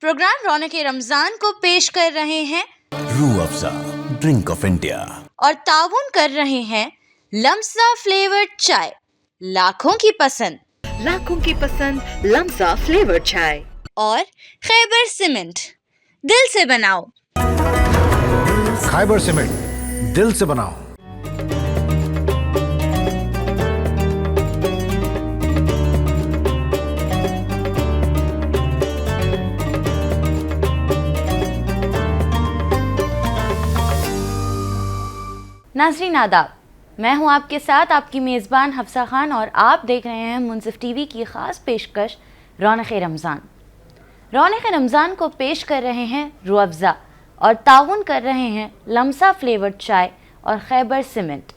Programme रौनक रमजान को पेश कर रहे हैं Rooh Afza drink of India और ताउन कर रहे हैं लम्सा फ्लेवर्ड चाय, लाखों की पसंद लम्सा फ्लेवर्ड चाय और खैबर सीमेंट, दिल से बनाओ। खैबर सीमेंट, दिल से बनाओ। नाज़रीन आदाब, मैं हूं आपके साथ आपकी मेज़बान हफ्सा खान और आप देख रहे हैं मुनसिफ टीवी की ख़ास पेशकश रौनक रमज़ान। रौनक रमज़ान को पेश कर रहे हैं रूह अफ़ज़ा और ताउन कर रहे हैं लम्सा फ्लेवर्ड चाय और खैबर सीमेंट।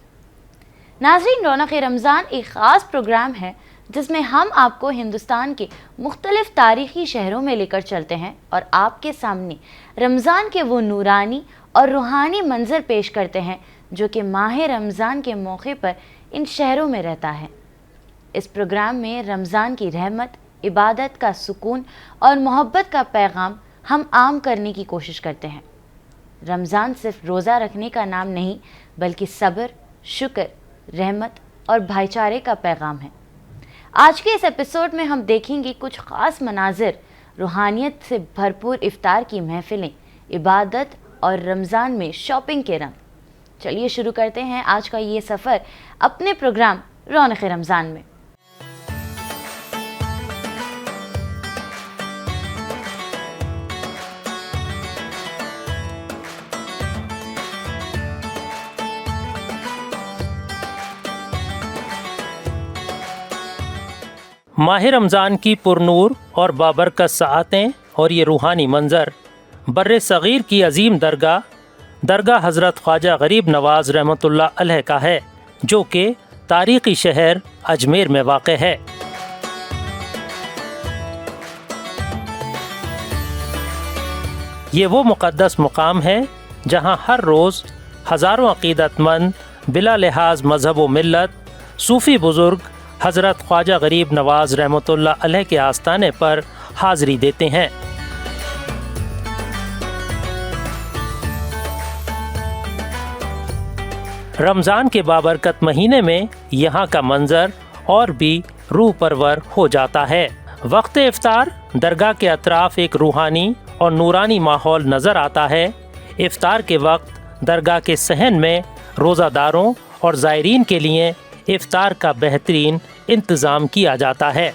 नाज़रीन, रौनक रमज़ान एक ख़ास प्रोग्राम है जिसमें हम आपको हिंदुस्तान के मुख्तलिफ़ तारीख़ी शहरों में लेकर चलते हैं और आपके सामने रमज़ान के वो नूरानी और रूहानी मंज़र पेश करते हैं जो कि माह रमज़ान के मौके पर इन शहरों में रहता है। इस प्रोग्राम में रमज़ान की रहमत, इबादत का सुकून और मोहब्बत का पैगाम हम आम करने की कोशिश करते हैं। रमज़ान सिर्फ रोज़ा रखने का नाम नहीं बल्कि सब्र, शुक्र, रहमत और भाईचारे का पैगाम है। आज के इस एपिसोड में हम देखेंगे कुछ ख़ास मनाजिर, रूहानियत से भरपूर इफ्तार की महफ़िलें, इबादत और रमज़ान में शॉपिंग के रंग। चलिए शुरू करते हैं आज का ये सफ़र अपने प्रोग्राम रौनक रमज़ान में। माह रमज़ान की पुरनूर और बाबरकत सआतें और ये रूहानी मंज़र बर्रे सग़ीर की अजीम दरगाह हज़रत ख्वाजा गरीब नवाज़ रहमतुल्लाह अलैह का है, जो कि तारीख़ी शहर अजमेर में वाक़ है। ये वो मुक़द्दस मुकाम है जहाँ हर रोज़ हज़ारों अक़ीदतमंद बिला लिहाज मज़हब व मिल्लत सूफ़ी बुज़ुर्ग हज़रत ख्वाजा गरीब नवाज़ रहमतुल्लाह अलैह के आस्ताने पर हाज़री देते हैं। रमज़ान के बाबरकत महीने में यहाँ का मंज़र और भी रूह परवर हो जाता है। वक्त इफ्तार दरगाह के अतराफ़ एक रूहानी और नूरानी माहौल नज़र आता है। इफ्तार के वक्त दरगाह के सहन में रोज़ादारों और ज़ायरीन के लिए इफ्तार का बेहतरीन इंतज़ाम किया जाता है।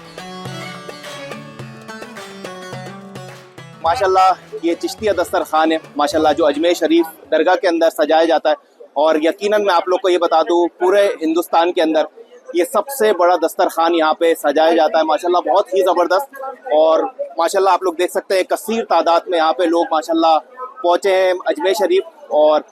माशाल्लाह ये चिश्तिया दस्तरखान है माशाल्लाह, जो अजमेर शरीफ दरगाह के अंदर सजाया जाता है। और यकीनन मैं आप लोग को ये बता दूं, पूरे हिंदुस्तान के अंदर ये सबसे बड़ा दस्तरखान यहाँ पे सजाया जाता है माशाल्लाह, बहुत ही ज़बरदस्त। और माशाल्लाह आप लोग देख सकते हैं कसीर तादाद में यहाँ पे लोग माशाल्लाह पहुँचे हैं अजमेर शरीफ। और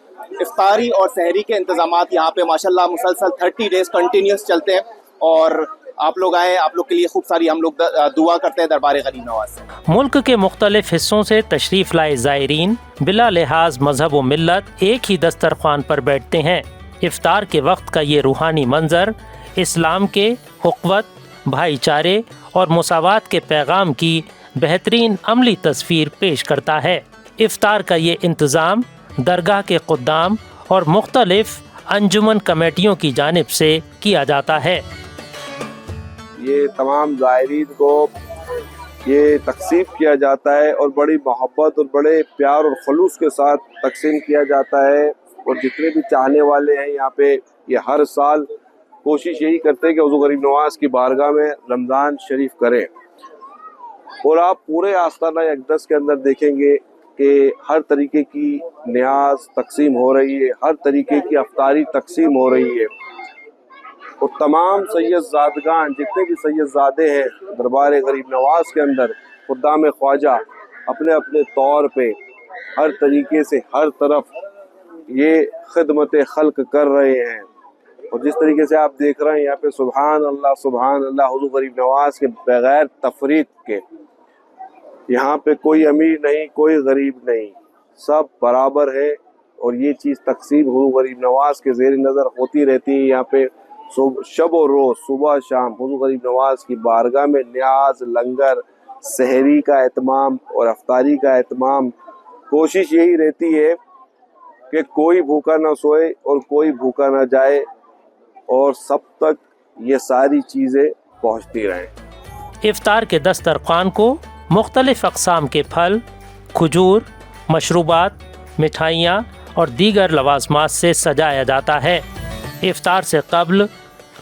इफ्तारी और सहरी के इंतज़ामात यहाँ पे माशाल्लाह मुसलसल 30 डेज़ कंटिन्यूस चलते हैं। और आप लोग आए, आप लोग के लिए खूब सारी हम लोग दुआ करते हैं दरबार गरीब नवाज़ से। मुल्क के मुख्तलिफ हिस्सों से तशरीफ़ लाए ज़ायरीन बिला लिहाज मज़हब व मिल्लत एक ही दस्तरखान पर बैठते हैं। इफ्तार के वक्त का ये रूहानी मंज़र इस्लाम के उख़्वत, भाईचारे और मुसावात के पैगाम की बेहतरीन अमली तस्वीर पेश करता है। इफ्तार का ये इंतज़ाम दरगाह के क़ुद्दाम और मुख्तलिफ अंजुमन कमेटियों की जानिब से किया जाता है। ये तमाम ज़ायरीन को ये तक़सीम किया जाता है और बड़ी मोहब्बत और बड़े प्यार और खलूस के साथ तक़सीम किया जाता है। और जितने भी चाहने वाले हैं यहाँ पे, ये हर साल कोशिश यही करते हैं कि हुज़ूर गरीब नवाज़ की बारगाह में रमज़ान शरीफ करें। और आप पूरे आस्ताना अक़दस के अंदर देखेंगे कि हर तरीके की न्याज तक़सीम हो रही है, हर तरीके की अफ्तारी तक़सीम हो रही है। और तमाम सैयदज़ादगान, जितने भी सैयदज़ादे हैं दरबार गरीब नवाज़ के अंदर, खुद्दाम ख्वाजा अपने अपने तौर पे हर तरीके से हर तरफ ये खिदमत खल्क कर रहे हैं। और जिस तरीके से आप देख रहे हैं यहाँ पे सुभान अल्लाह हुज़ूर गरीब नवाज़ के बगैर तफरीक के, यहाँ पे कोई अमीर नहीं, कोई गरीब नहीं, सब बराबर है। और ये चीज़ तकसीम हुज़ूर गरीब नवाज़ के ज़ेर नज़र होती रहती है। यहाँ पे शब और रोज़, सुबह शाम हुज़ूर गरीब नवाज़ की बारगाह में न्याज, लंगर, سحری کا اہتمام اور افطاری کا اہتمام کوشش یہی رہتی ہے کہ کوئی بھوکا نہ سوئے اور کوئی بھوکا نہ جائے اور سب تک یہ ساری چیزیں پہنچتی رہیں۔ افطار کے دسترخوان کو مختلف اقسام کے پھل، کھجور، مشروبات، مٹھائیاں اور دیگر لوازمات سے سجایا جاتا ہے۔ افطار سے قبل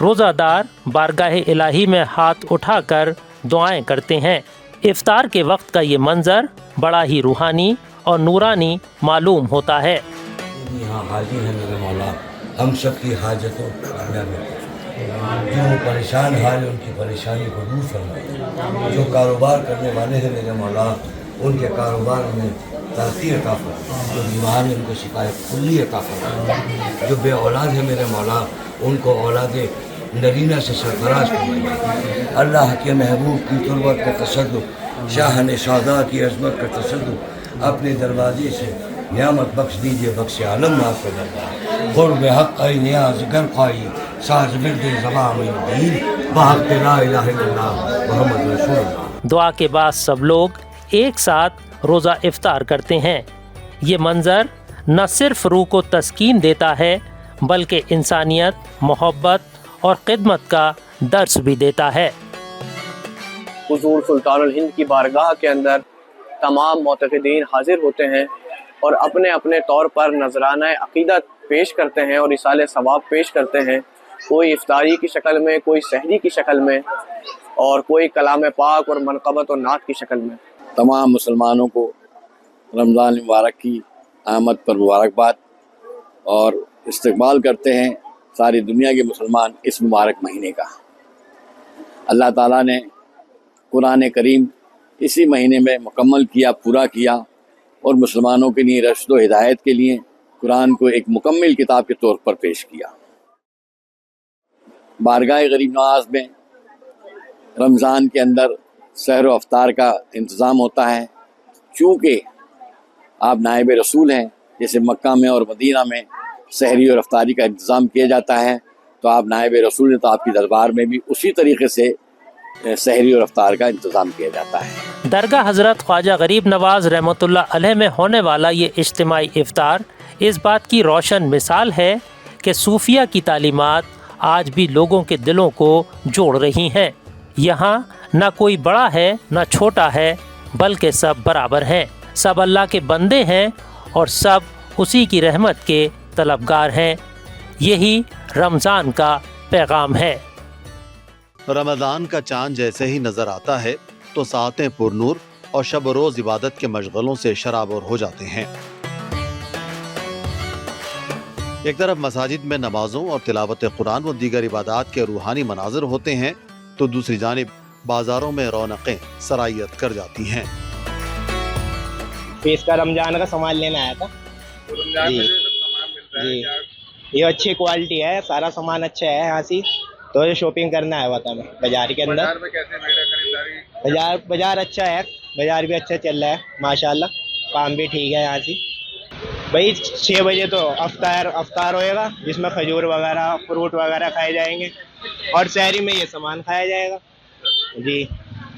روزہ دار بارگاہ الہی میں ہاتھ اٹھا کر دعائیں کرتے ہیں۔ افطار کے وقت کا یہ منظر بڑا ہی روحانی اور نورانی معلوم ہوتا ہے۔ یہاں حاضر ہیں میرے مولا، ہم سب کی حاجتوں میں جو پریشان حال ہے ان کی پریشانی کو دور فرمائے، جو کاروبار کرنے والے ہیں میرے مولا ان کے کاروبار میں ترقی عطا فرمائے، جو بیمار ہیں ان کو شکایت کلی عطا فرمائے، جو بے اولاد ہے میرے مولا ان کو اولاد نرینہ سے سرفراز فرمائے۔ اللہ کے محبوب کی تربت کا تصدق، شاہ نشادہ کی عظمت کا تصدق اپنے دروازے سے نعمت بخش دیجئے، بخش عالم معاف کر دیجئے۔ قرب حق ای نیاز گر خواہی، ساز برد زبان دین، بحق لا الہ الا اللہ محمد رسول اللہ۔ دعا کے بعد سب لوگ ایک ساتھ روزہ افطار کرتے ہیں۔ یہ منظر نہ صرف روح کو تسکین دیتا ہے بلکہ انسانیت، محبت اور خدمت کا درس بھی دیتا ہے۔ حضور سلطان الہند کی بارگاہ کے اندر تمام معتقدین حاضر ہوتے ہیں اور اپنے اپنے طور پر نذرانہ عقیدت پیش کرتے ہیں اور ایصال ثواب پیش کرتے ہیں، کوئی افطاری کی شکل میں، کوئی سحری کی شکل میں اور کوئی کلام پاک اور منقبت اور نعت کی شکل میں۔ تمام مسلمانوں کو رمضان مبارک کی آمد پر مبارکباد اور استقبال کرتے ہیں ساری دنیا کے مسلمان اس مبارک مہینے کا۔ اللہ تعالیٰ نے قرآن کریم اسی مہینے میں مکمل کیا، پورا کیا اور مسلمانوں کے لیے رشد و ہدایت کے لیے قرآن کو ایک مکمل کتاب کے طور پر پیش کیا۔ بارگاہ غریب نواز میں رمضان کے اندر سحر و افطار کا انتظام ہوتا ہے۔ چونکہ آپ نائب رسول ہیں، جیسے مکہ میں اور مدینہ میں سحری اور افطاری کا انتظام کیا جاتا ہے، تو آپ نائب رسول ہیں تو آپ کی دربار میں بھی اسی طریقے سے سحری اور افطار کا انتظام کیا جاتا ہے۔ درگاہ حضرت خواجہ غریب نواز رحمۃ اللہ علیہ میں ہونے والا یہ اجتماعی افطار اس بات کی روشن مثال ہے کہ صوفیہ کی تعلیمات آج بھی لوگوں کے دلوں کو جوڑ رہی ہیں۔ یہاں نہ کوئی بڑا ہے نہ چھوٹا ہے، بلکہ سب برابر ہیں، سب اللہ کے بندے ہیں اور سب اسی کی رحمت کے طلبگار ہیں۔ یہی رمضان کا پیغام ہے۔ رمضان کا چاند جیسے ہی نظر آتا ہے تو ساعتیں پر نور اور شب و روز عبادت کے مشغلوں سے شرابور ہو جاتے ہیں۔ ایک طرف مساجد میں نمازوں اور تلاوت قرآن و دیگر عبادات کے روحانی مناظر ہوتے ہیں تو دوسری جانب بازاروں میں رونقیں سرایت کر جاتی ہیں۔ اس کا رمضان کا سامان لینا آیا تھا جی، یہ اچھی کوالٹی ہے، سارا سامان اچھا ہے یہاں سے، تو یہ شاپنگ کرنا آیا ہوا تھا میں بازار کے اندر۔ بازار اچھا ہے، بازار بھی اچھا چل رہا ہے ماشاءاللہ، کام بھی ٹھیک ہے یہاں سے۔ بھائی 6 بجے تو افطار ہوئے گا، جس میں کھجور وغیرہ، فروٹ وغیرہ کھائے جائیں گے اور سحری میں یہ سامان کھایا جائے گا جی،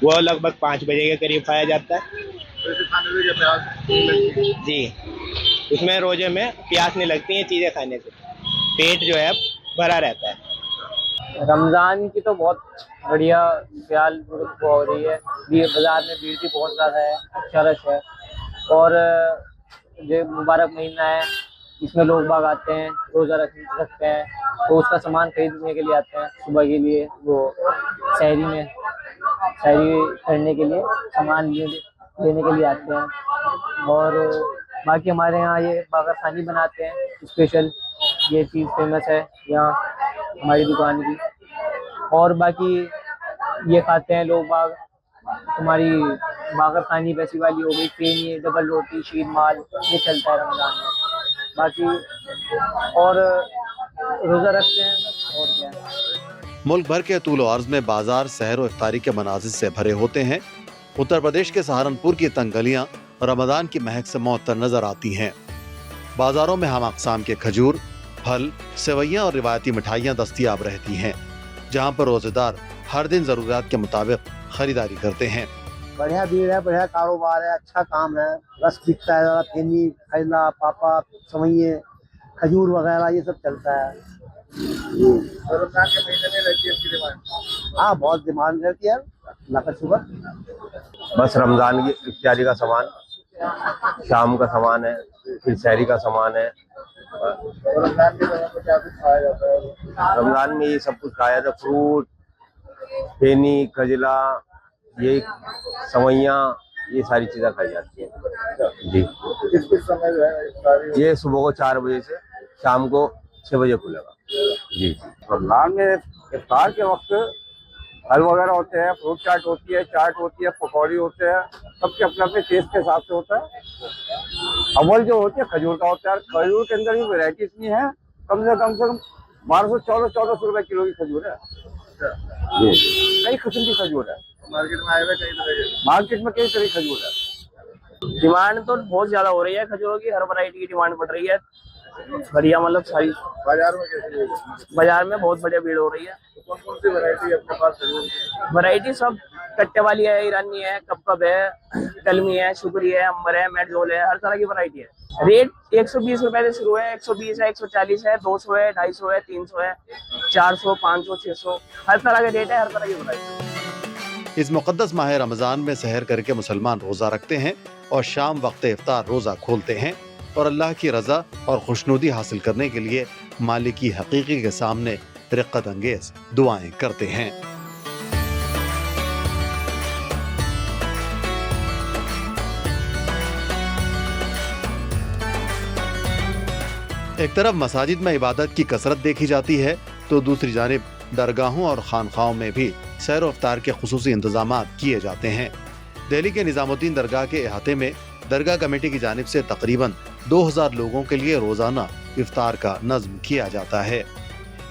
وہ لگ بھگ 5 بجے کے قریب کھایا جاتا ہے جی۔ اس میں روزے میں پیاس نہیں لگتی ہیں چیزیں کھانے سے، پیٹ جو ہے بھرا رہتا ہے۔ رمضان کی تو بہت بڑھیا خیال ہو رہی ہے، بازار میں بھیڑ بھی بہت زیادہ ہے، اچھا رش ہے، اور جو مبارک مہینہ ہے اس میں لوگ باغ آتے ہیں، روزہ رکھتے ہیں تو اس کا سامان خریدنے کے لیے آتے ہیں، صبح کے لیے وہ سحری کرنے کے لیے سامان لینے کے لیے آتے ہیں۔ اور باقی ہمارے یہاں یہ باغر خانی بناتے ہیں اسپیشل، یہ چیز فیمس ہے یہاں ہماری دکان کی، اور باقی یہ کھاتے ہیں لوگ باغ، ہماری باغر خانی ویسی والی ہو گئی، سیوئی، ڈبل روٹی، شیر مال، یہ چلتا ہے رمضان میں۔ باقی اور روزہ رکھتے ہیں اور کیا۔ ملک بھر کے طول و عرض میں بازار سحر و افطاری کے مناظر سے بھرے ہوتے ہیں۔ اتر پردیش کے سہارنپور کی تنگ گلیاں رمضان کی مہک سے معطر نظر آتی ہیں۔ بازاروں میں ہم اقسام کے کھجور، پھل، سوئیاں اور روایتی مٹھائیاں دستیاب رہتی ہیں، جہاں پر روزے دار ہر دن ضروریات کے مطابق خریداری کرتے ہیں۔ बढ़िया भीड़ है, बढ़िया कारोबार है, अच्छा काम है, रस बिकता है, ज़्यादा फेनी, खैला, पापा, सवैये, खजूर वगैरह ये सब चलता है। रमजान के महीने में रहती है इसकी डिमांड? हाँ, बहुत डिमांड रहती है अल्लाह का शुक्र। बस रमज़ान की इफ्तारी का सामान, शाम का सामान है, फिर शहरी का सामान है। रमजान के समय में क्या कुछ खाया जाता है? रमज़ान में ये सब कुछ खाया जाता है, फ्रूट, फेनी, खजला, ये सवैयाँ, ये सारी चीज़ें खाई जाती हैं जी। किस किस समय जो है इफ्तारी? ये सुबह को 4 बजे से शाम को 6 बजे खुलेगा जी। रमजान में इफ्तार के वक्त फल वगैरह होते हैं, फ्रूट चाट होती है, चाट होती है, पकौड़ी होते हैं, सबके अपने अपने टेस्ट के हिसाब से होता है। अव्वल जो होती है खजूर का होता है, खजूर के अंदर भी वैरायटी इतनी है, कम से कम 1200-1400 रुपए किलो की खजूर है जी। कई किस्म की खजूर है मार्केट में आए हुए, कई तरह के मार्केट में, कई तरह की खजूर है। डिमांड तो बहुत ज्यादा हो रही है खजूरों की, हर वैरायटी की डिमांड बढ़ रही है, बढ़िया मतलब सारी। बाजार में कैसी है? बाजार में बहुत बढ़िया भीड़ हो रही है। कौन कौन सी वैरायटी अपने पास खजूर की? वैरायटी सब कट्टे वाली है, ईरानी है, कप है, कलमी है, शुगरी है, अंबर है, मेडजोल है, हर तरह की वैरायटी है। रेट 120 रुपए से शुरू है, 120 है, 140 है, 200 है, 250 है, 300 है, 400, 500, 600, हर तरह के रेट है, हर तरह की वैरायटी। इस मुक़द्दस माह रमज़ान में सहर करके मुसलमान रोज़ा रखते हैं और शाम वक्त इफ्तार रोज़ा खोलते हैं और अल्लाह की रज़ा और खुशनुदी हासिल करने के लिए मालिक की हकीकी के सामने रिक़्क़त अंगेज़ दुआएं करते हैं। एक तरफ मसाजिद में इबादत की कसरत देखी जाती है तो दूसरी जानिब दरगाहों और खानखाहों में भी सैर व इफ्तार के खुसूसी इंतजाम किए जाते हैं। दिल्ली के निज़ामुद्दीन दरगाह के अहाते में दरगाह कमेटी की जानिब से तकरीबन 2000 लोगों के लिए रोज़ाना इफ्तार का नज़्म किया जाता है।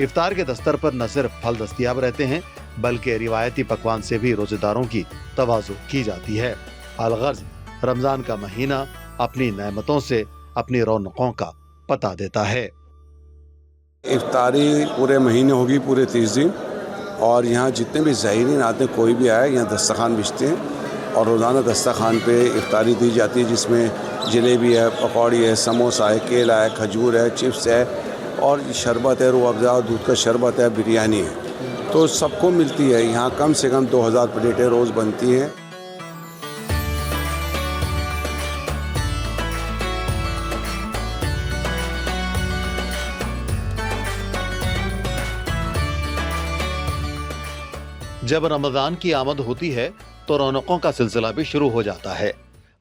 इफ्तार के दस्तर पर न सिर्फ फल दस्तयाब रहते हैं बल्कि रिवायती पकवान से भी रोज़ेदारों की तवाज़ु की जाती है। अलगर्ज़ रमज़ान का महीना अपनी नेमतों से अपनी रौनकों का पता देता है। इफ्तारी पूरे महीने होगी, पूरे 30 दिन, और यहाँ जितने भी ज़ायरीन आते हैं, कोई भी आए, यहाँ दस्तरखान बिछते हैं और रोज़ाना दस्तरखान पे इफ्तारी दी जाती है, जिसमें जलेबी है, पकौड़ी है, समोसा है, केला है, खजूर है, चिप्स है और शरबत है, रूह अफ़ज़ा, दूध का शरबत है, बिरयानी है, तो सबको मिलती है। यहाँ कम से कम 2000 प्लेटें रोज़ बनती हैं। जब रमज़ान की आमद होती है तो रौनकों का सिलसिला भी शुरू हो जाता है।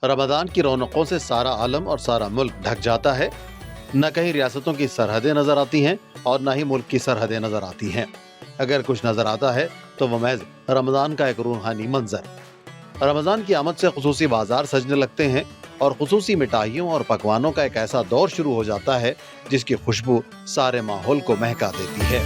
रमज़ान की रौनकों से सारा आलम और सारा मुल्क ढक जाता है। न कहीं रियासतों की सरहदें नजर आती हैं और न ही मुल्क की सरहदें नजर आती हैं। अगर कुछ नजर आता है तो वह महज रमज़ान का एक रूहानी मंजर। रमज़ान की आमद से खुसूसी बाजार सजने लगते हैं और खुसूसी मिठाइयों और पकवानों का एक ऐसा दौर शुरू हो जाता है जिसकी खुशबू सारे माहौल को महका देती है।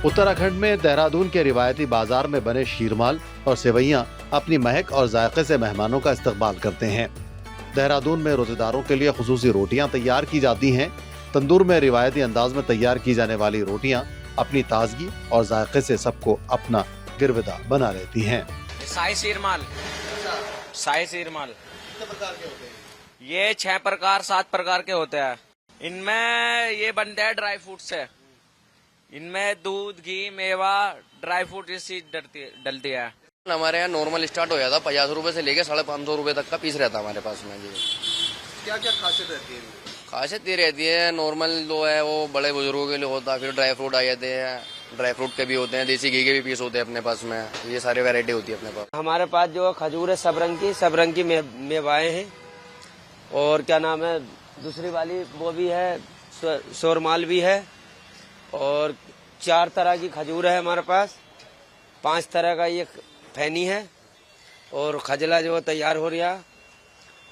उत्तराखंड में देहरादून के रिवायती बाजार में बने शीरमाल और सेवैयां अपनी महक और जायके से मेहमानों का इस्तकबाल करते हैं। देहरादून में रोजेदारों के लिए खुसूसी रोटियां तैयार की जाती हैं। तंदूर में रिवायती अंदाज में तैयार की जाने वाली रोटियां अपनी ताजगी और जायके से सबको अपना गिरविदा बना लेती हैं। शाही शीरमाल, शाही शीरमाल ये 6 प्रकार 7 प्रकार के होते हैं। इनमें ये बनते हैं ड्राई फ्रूट से। इनमें दूध, घी, मेवा, ड्राई फ्रूट ये चीज डलती है। हमारे यहाँ नॉर्मल स्टार्ट हो जाता 50 रुपए से लेके 550 रुपए तक का पीस रहता है हमारे पास में जी। क्या क्या खासियत रहती है? खासियत ये रहती है, नॉर्मल जो है वो बड़े बुजुर्गों के लिए होता है, फिर ड्राई फ्रूट आ जाते हैं, ड्राई फ्रूट के भी होते हैं, देसी घी के भी पीस होते हैं अपने पास में, ये सारी वैरायटी होती है अपने पास। हमारे पास जो खजूर है सब रंग की मेवाएं हैं और क्या नाम है दूसरी वाली वो भी है, शोरमाल भी है और 4 तरह की खजूर है हमारे पास, 5 तरह का ये फैनी है और खजला जो तैयार हो रहा।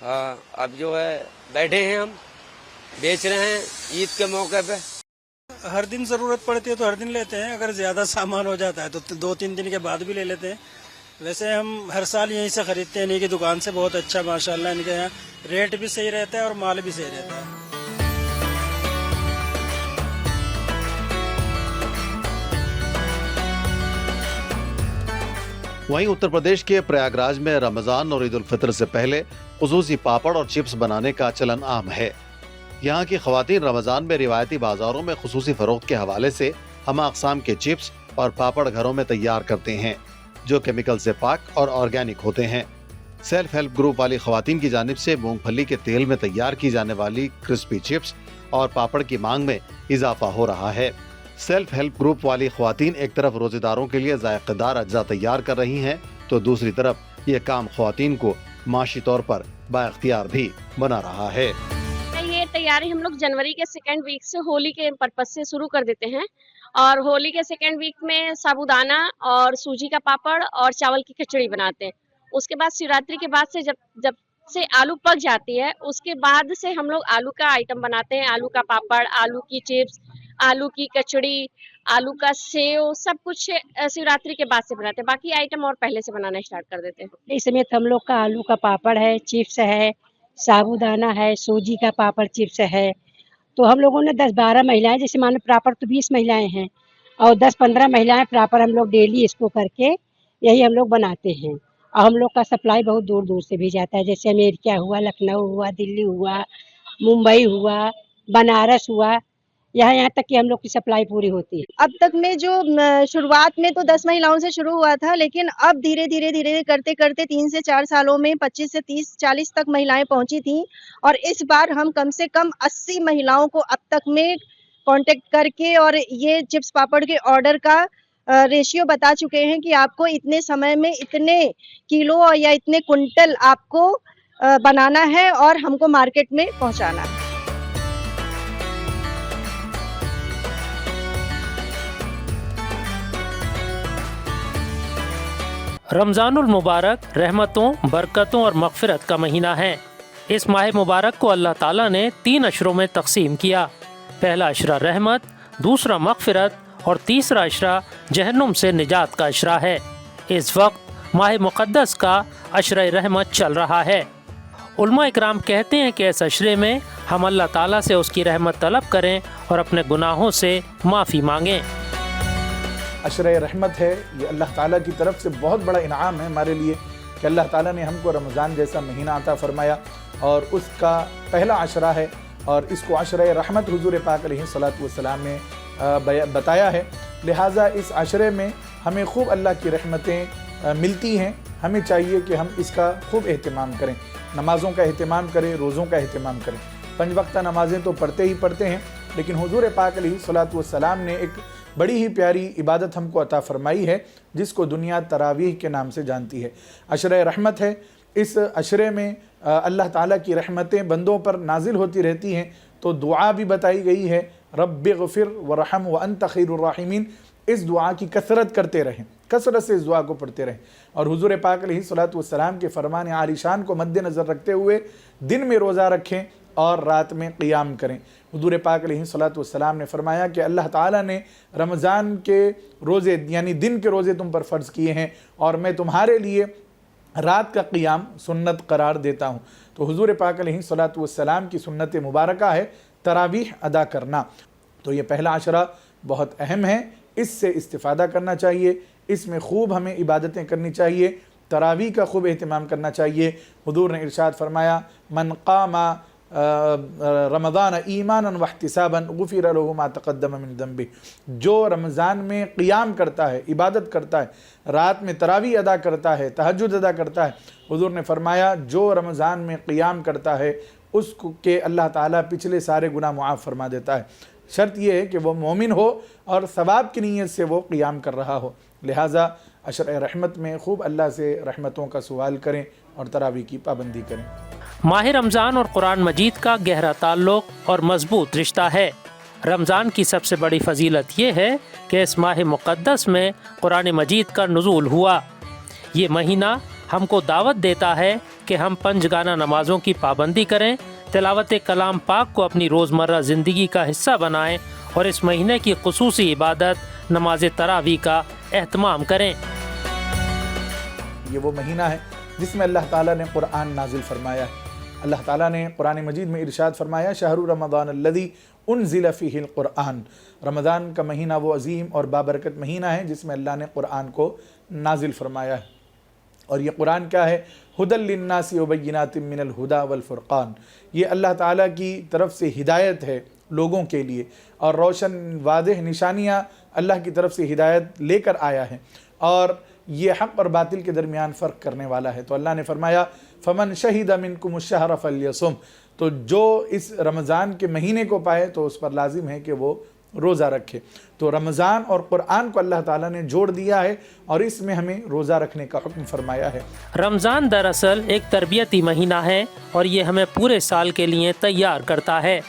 हाँ, अब जो है बैठे हैं हम बेच रहे हैं ईद के मौके पे। हर दिन जरूरत पड़ती है तो हर दिन लेते हैं, अगर ज्यादा सामान हो जाता है तो 2-3 दिन के बाद भी ले लेते हैं। वैसे हम हर साल यहीं से खरीदते हैं, इन्हीं की दुकान से। बहुत अच्छा माशाल्लाह, इनके यहाँ रेट भी सही रहता है और माल भी सही रहता है। वहीं उत्तर प्रदेश के प्रयागराज में रमजान और ईद उल फितर से पहले खुसूसी पापड़ और चिप्स बनाने का चलन आम है। यहाँ की खवातीन रमजान में रिवायती बाजारों में खुसूसी फरोख्त के हवाले से हम अक़साम के चिप्स और पापड़ घरों में तैयार करते हैं, जो केमिकल से पाक और ऑर्गेनिक होते हैं। सेल्फ हेल्प ग्रुप वाली खवातीन की जानिब से मूंगफली के तेल में तैयार की जाने वाली क्रिस्पी चिप्स और पापड़ की मांग में इजाफा हो रहा है। सेल्फ हेल्प ग्रुप वाली खवातीन एक तरफ रोजेदारों के लिए जायकेदार अज्जा तैयार कर रही हैं, तो दूसरी तरफ ये काम खवातीन को माशी तौर पर बाइख्तियार भी बना रहा है। ये तैयारी हम लोग जनवरी के सेकेंड वीक से होली के पर्पज से शुरू कर देते हैं, और होली के सेकेंड वीक में साबूदाना और सूजी का पापड़ और चावल की खिचड़ी बनाते हैं। उसके बाद शिवरात्रि के बाद से जब से आलू पक जाती है, उसके बाद से हम लोग आलू का आइटम बनाते हैं। आलू का पापड़, आलू की चिप्स, आलू की कचड़ी, आलू का सेव, सब कुछ शिवरात्रि के बाद से बनाते हैं। बाकी आइटम और पहले से बनाना स्टार्ट कर देते हैं। इस समय हम लोग का आलू का पापड़ है, चिप्स है, साबूदाना है, सूजी का पापड़ चिप्स है। तो हम लोगों ने 10-12 महिलाएं, जैसे मानो प्रॉपर तो 20 महिलाएं हैं, और 10-15 महिलाएं प्रॉपर हम लोग डेली इसको करके यही हम लोग बनाते हैं। और हम लोग का सप्लाई बहुत दूर दूर से भी जाता है, जैसे अमेरिका हुआ, लखनऊ हुआ, दिल्ली हुआ, मुंबई हुआ, बनारस हुआ, यहाँ तक कि हम लोग की सप्लाई पूरी होती है। अब तक में जो शुरुआत में तो 10 महिलाओं से शुरू हुआ था, लेकिन अब धीरे धीरे करते करते 3 से 4 सालों में 25 से 30-40 तक महिलाएं पहुंची थी। और इस बार हम कम से कम 80 महिलाओं को अब तक में कांटेक्ट करके और ये चिप्स पापड़ के ऑर्डर का रेशियो बता चुके हैं कि आपको इतने समय में इतने किलो या इतने कुंटल आपको बनाना है और हमको मार्केट में पहुंचाना है। रमज़ानुल मुबारक रहमतों, बरकतों और मग़फ़िरत का महीना है। इस माह मुबारक को अल्लाह ताला ने 3 अशरों में तकसीम किया। पहला अशरा रहमत, दूसरा मग़फ़िरत और तीसरा अशरा जहन्नुम से निजात का अशरा है। इस वक्त माह मुक़द्दस का अशरा रहमत चल रहा है। उलमा इकराम कहते हैं कि इस अशरे में हम अल्लाह ताला से उसकी रहमत तलब करें और अपने गुनाहों से माफ़ी मांगें। अशरा रहमत है, ये अल्लाह ताला की तरफ से बहुत बड़ा इनाम है हमारे लिए कि अल्लाह ताला ने हमको रमज़ान जैसा महीना अता फरमाया और उसका पहला अशरा है। और इसको अशरा रहमत हुजूर पाक अलैहिस्सलातु वस्सलाम ने बताया है। लिहाजा इस अशरे में हमें खूब अल्लाह की रहमतें मिलती हैं। हमें चाहिए कि हम इसका खूब एहतमाम करें, नमाज़ों का एहतमाम करें, रोज़ों का एहतमाम करें। 5 वक्ता नमाज़ें तो पढ़ते ही पढ़ते हैं, लेकिन हुजूर पाक अलैहिस्सलातु वस्सलाम ने एक बड़ी ही प्यारी इबादत हमको अता फरमाई है, जिसको दुनिया तरावीह के नाम से जानती है। अशरा रहमत है। इस अशरे में अल्लाह ताला की रहमतें बंदों पर नाजिल होती रहती हैं। तो दुआ भी बताई गई है, रब्बिग़फिर वरहम व अंत खैरुर राहिमीन। इस दुआ की कसरत करते रहें, कसरत से इस दुआ को पढ़ते रहें। और हुजूर पाक अलैहिस्सलातु वस्सलाम के फरमान आलिशान को मद्देनज़र रखते हुए दिन में रोज़ा रखें और रात में क़ियाम करें। हुजूर पाक अलैहिस्सलातु वस्सलाम ने फरमाया कि अल्लाह ताला ने रमज़ान के रोज़े यानी दिन के रोज़े तुम पर फ़र्ज़ किए हैं और मैं तुम्हारे लिए रात का क़ियाम सुन्नत करार देता हूँ। तो हुजूर पाक अलैहिस्सलातु वस्सलाम की सुन्नत मुबारका है तरावीह अदा करना। तो ये पहला अशरा बहुत अहम है, इससे इस्तिफ़ादा करना चाहिए, इसमें खूब हमें इबादतें करनी चाहिए, तरावीह का खूब एहतमाम करना चाहिए। हुजूर ने इरशाद फरमाया, मन क़ामा रमज़ान ईमानन वहतिसाबन गुफ़िर लहु मा तक़द्दम मिन ज़ंबि। जो रमज़ान में क़ियाम करता है, इबादत करता है, रात में तरावीह अदा करता है, तहज्जुद अदा करता है, हुजूर ने फरमाया जो रमज़ान में क़ियाम करता है उसको के अल्लाह ताला पिछले सारे गुनाह मुआफ़ फरमा देता है। शर्त यह है कि वो मोमिन हो और सवाब की नीयत से वो क़ियाम कर रहा हो। लिहाजा अशर रहमत में खूब अल्लाह से रहमतों का सवाल करें और तरावी की पाबंदी करें। माह रमज़ान और कुरान मजीद का गहरा ताल्लुक़ और मजबूत रिश्ता है। रमज़ान की सबसे बड़ी फजीलत ये है कि इस माह मुक़द्दस में कुरान मजीद का नुज़ूल हुआ। ये महीना हमको दावत देता है कि हम पंजगाना नमाज़ों की पाबंदी करें, तिलावत कलाम पाक को अपनी रोज़मर्रा ज़िंदगी का हिस्सा बनाएं और इस महीने की ख़ुसूसी इबादत नमाज तरावी का एहतमाम करें। ये वो महीना है जिसमें अल्लाह ताला ने कुरान नाजिल फरमाया है। अल्लाह ताला ने कुरान मजीद में इरशाद फरमाया, शहरु रमज़ान अल्लज़ी उन्ज़िल फ़ीहिल कुरान। रमज़ान का महीना वो अजीम और बाबरकत महीना है जिसमें अल्लाह ने कुरान को नाजिल फरमाया है। اور یہ قرآن کیا ہے؟ ہدی للناس وبینات من الہدی والفرقان، یہ اللہ تعالیٰ کی طرف سے ہدایت ہے لوگوں کے لیے، اور روشن واضح نشانیاں اللہ کی طرف سے ہدایت لے کر آیا ہے، اور یہ حق اور باطل کے درمیان فرق کرنے والا ہے۔ تو اللہ نے فرمایا فمن شہد منکم الشہر فلیصم، تو جو اس رمضان کے مہینے کو پائے تو اس پر لازم ہے کہ وہ روزہ رکھے۔ تو رمضان اور قرآن کو اللہ تعالیٰ نے جوڑ دیا ہے اور اس میں ہمیں روزہ رکھنے کا حکم فرمایا ہے۔ رمضان دراصل ایک تربیتی مہینہ ہے اور یہ ہمیں پورے سال کے لیے تیار کرتا ہے۔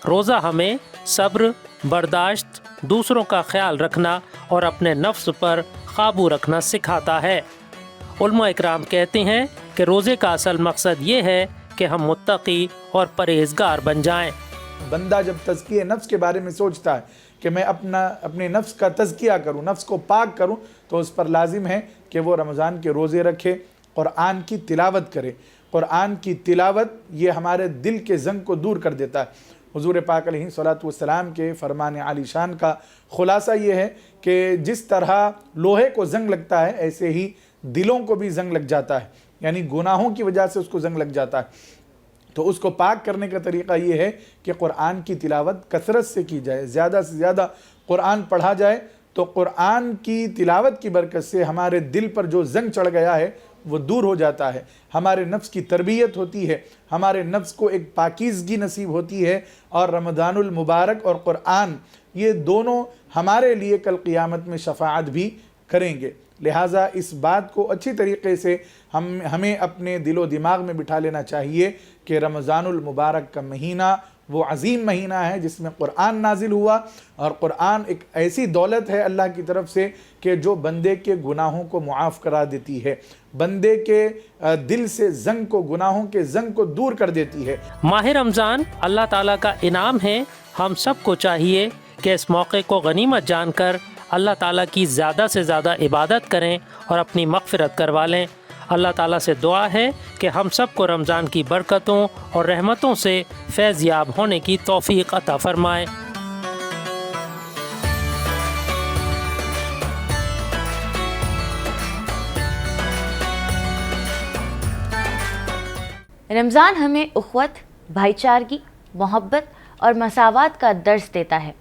روزہ ہمیں صبر، برداشت، دوسروں کا خیال رکھنا اور اپنے نفس پر قابو رکھنا سکھاتا ہے۔ علماء اکرام کہتے ہیں کہ روزے کا اصل مقصد یہ ہے کہ ہم متقی اور پرہیزگار بن جائیں۔ بندہ جب تزکیہ نفس کے بارے میں سوچتا ہے کہ میں اپنے نفس کا تزکیہ کروں، نفس کو پاک کروں، تو اس پر لازم ہے کہ وہ رمضان کے روزے رکھے، قرآن کی تلاوت کرے۔ قرآن کی تلاوت یہ ہمارے دل کے زنگ کو دور کر دیتا ہے۔ حضور پاک علیہ الصلوۃ والسلام کے فرمان عالی شان کا خلاصہ یہ ہے کہ جس طرح لوہے کو زنگ لگتا ہے ایسے ہی دلوں کو بھی زنگ لگ جاتا ہے، یعنی گناہوں کی وجہ سے اس کو زنگ لگ جاتا ہے۔ تو اس کو پاک کرنے کا طریقہ یہ ہے کہ قرآن کی تلاوت کثرت سے کی جائے، زیادہ سے زیادہ قرآن پڑھا جائے۔ تو قرآن کی تلاوت کی برکت سے ہمارے دل پر جو زنگ چڑھ گیا ہے وہ دور ہو جاتا ہے، ہمارے نفس کی تربیت ہوتی ہے، ہمارے نفس کو ایک پاکیزگی نصیب ہوتی ہے، اور رمضان المبارک اور قرآن یہ دونوں ہمارے لیے کل قیامت میں شفاعت بھی کریں گے۔ لہٰذا اس بات کو اچھی طریقے سے ہمیں اپنے دل و دماغ میں بٹھا لینا چاہیے کہ رمضان المبارک کا مہینہ وہ عظیم مہینہ ہے جس میں قرآن نازل ہوا، اور قرآن ایک ایسی دولت ہے اللہ کی طرف سے کہ جو بندے کے گناہوں کو معاف کرا دیتی ہے، بندے کے دل سے زنگ کو، گناہوں کے زنگ کو دور کر دیتی ہے۔ ماہ رمضان اللہ تعالیٰ کا انعام ہے۔ ہم سب کو چاہیے کہ اس موقع کو غنیمت جان کر اللہ تعالیٰ کی زیادہ سے زیادہ عبادت کریں اور اپنی مغفرت کروا لیں۔ اللہ تعالیٰ سے دعا ہے کہ ہم سب کو رمضان کی برکتوں اور رحمتوں سے فیض یاب ہونے کی توفیق عطا فرمائے۔ رمضان ہمیں اخوت، بھائی چارگی، محبت اور مساوات کا درس دیتا ہے۔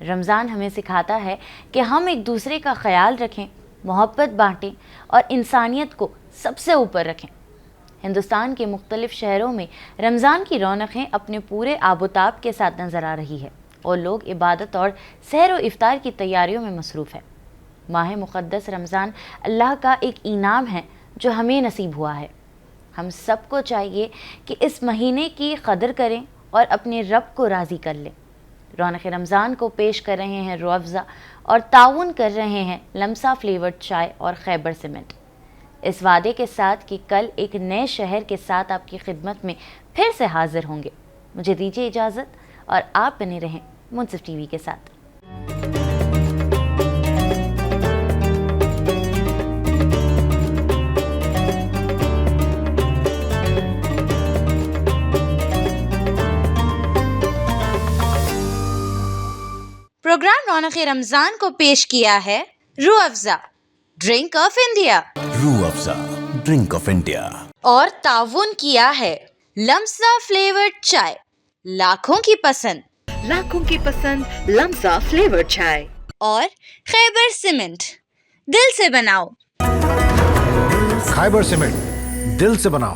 رمضان ہمیں سکھاتا ہے کہ ہم ایک دوسرے کا خیال رکھیں، محبت بانٹیں اور انسانیت کو سب سے اوپر رکھیں۔ ہندوستان کے مختلف شہروں میں رمضان کی رونقیں اپنے پورے آب و تاب کے ساتھ نظر آ رہی ہے اور لوگ عبادت اور سحر و افطار کی تیاریوں میں مصروف ہیں۔ ماہ مقدس رمضان اللہ کا ایک انعام ہے جو ہمیں نصیب ہوا ہے۔ ہم سب کو چاہیے کہ اس مہینے کی قدر کریں اور اپنے رب کو راضی کر لیں۔ رونق رمضان کو پیش کر رہے ہیں روح افزا اور تعاون کر رہے ہیں لمسا فلیورڈ چائے اور خیبر سیمنٹ، اس وعدے کے ساتھ کہ کل ایک نئے شہر کے ساتھ آپ کی خدمت میں پھر سے حاضر ہوں گے۔ مجھے دیجیے اجازت اور آپ بنے رہیں منصف ٹی وی کے ساتھ۔ پروگرام رونق رمضان کو پیش کیا ہے روح افزا ڈرنک آف انڈیا، روح افزا ڈرنک آف انڈیا، اور تعاون کیا ہے لمسا فلیورڈ چائے، لاکھوں کی پسند لمسا فلیورڈ چائے، اور خیبر سیمنٹ، دل سے بناؤ، خیبر سیمنٹ دل سے بناؤ۔